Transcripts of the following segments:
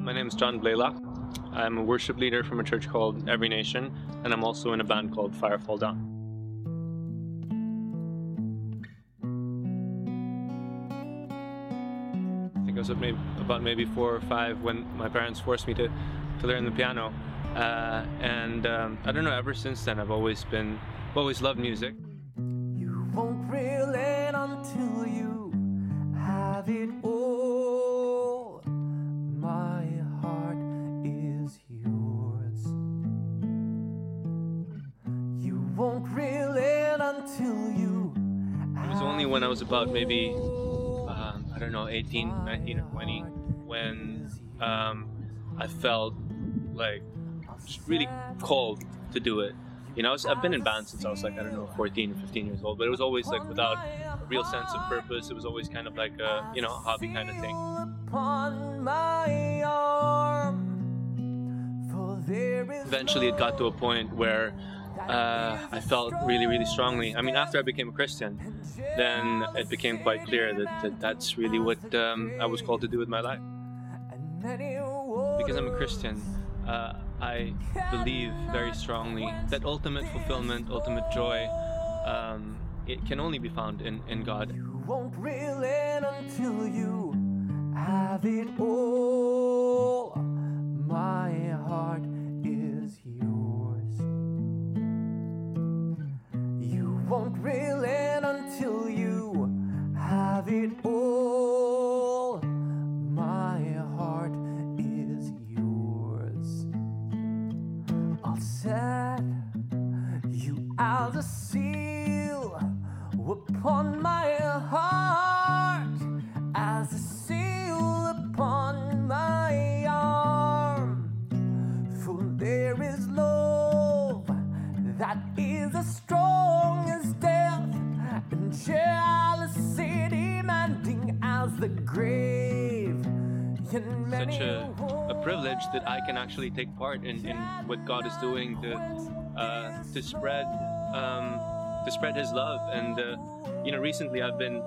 My name is Jon Blaylock. I'm a worship leader from a church called Every Nation, and I'm also in a band called Fire Fall Down. I think I was about maybe 4 or 5 when my parents forced me to learn the piano, and I don't know. Ever since then, I've always loved music. You won't reel in until you have it all. My heart is yours. You won't reel in until you. It was only when I was about maybe 18, 19 or 20 when I felt like just really called to do it. You know, I've been in bands since I was 14 or 15 years old, but it was always without a real sense of purpose. It was always kind of like a hobby kind of thing. Eventually it got to a point where I felt really, really strongly. I mean, after I became a Christian, then it became quite clear that that's really what I was called to do with my life. Because I'm a Christian, I believe very strongly that ultimate fulfillment, ultimate joy, it can only be found in God. You won't reel in until you have it all. My heart is yours. You won't reel in until you have it all. My heart is yours. I'll set you as a seal upon my heart, as a seal upon my arm. For there is love that is as strong as death, and jealousy demanding as the grave. Such a privilege that I can actually take part in what God is doing to spread His love. And recently I've been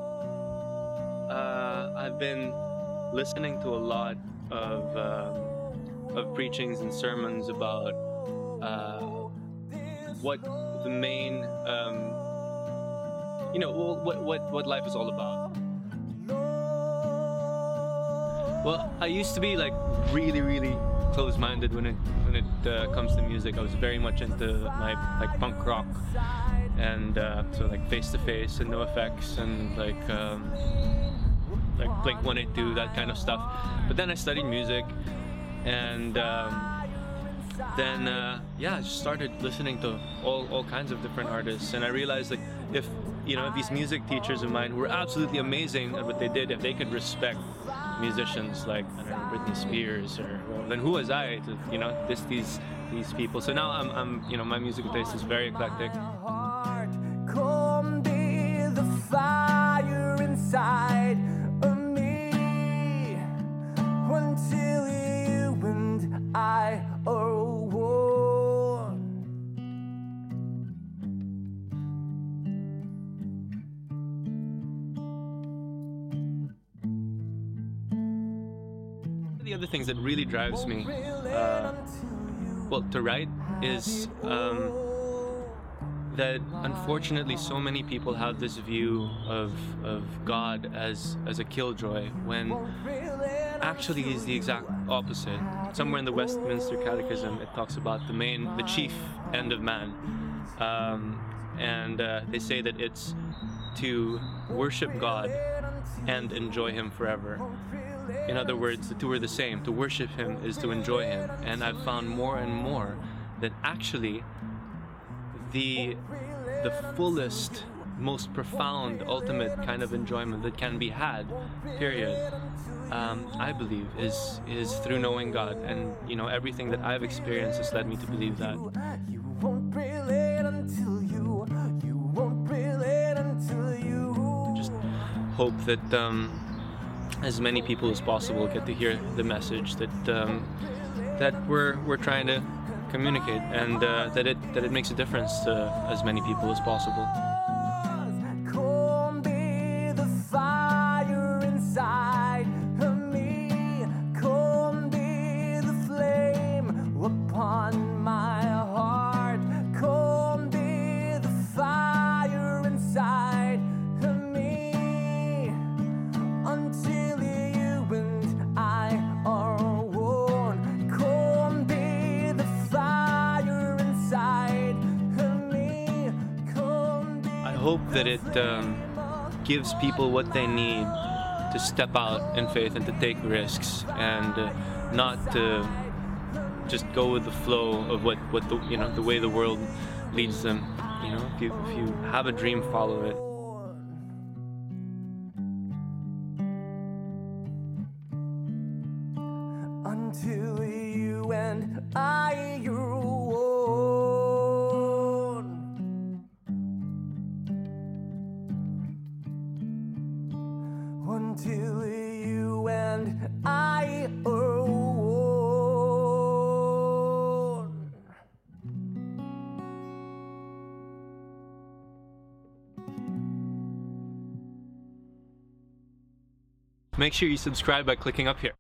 listening to a lot of preachings and sermons about what the main what life is all about. Well, I used to be really, really close-minded when it comes to music. I was very much into my punk rock, and so Face to Face and No Effects and Blink 182, that kind of stuff. But then I studied music, and then I just started listening to all kinds of different artists, and I realized if these music teachers of mine were absolutely amazing at what they did, if they could respect musicians like Britney Spears, then who was I to diss these people? So now I'm my musical taste is very eclectic. Come be the fire inside of me until you and I are one. The other things that really drives me to write is that unfortunately so many people have this view of God as a killjoy, when actually he's the exact opposite. Somewhere in the Westminster Catechism it talks about the chief end of man, and they say that it's to worship God and enjoy Him forever. In other words, the two are the same. To worship Him is to enjoy Him. And I've found more and more that actually the fullest, most profound, ultimate kind of enjoyment that can be had, period, I believe is through knowing God. And everything that I've experienced has led me to believe that. You won't reel in until you won't reel in until you. Just hope that as many people as possible get to hear the message that we're trying to communicate, and that it makes a difference to as many people as possible. Come be the fire inside of me. Come be hope that it gives people what they need to step out in faith and to take risks, and not to just go with the flow of what the, you know, the way the world leads them. You know, if you have a dream, follow it. Until you and I grew old. Until you and I are old. Make sure you subscribe by clicking up here.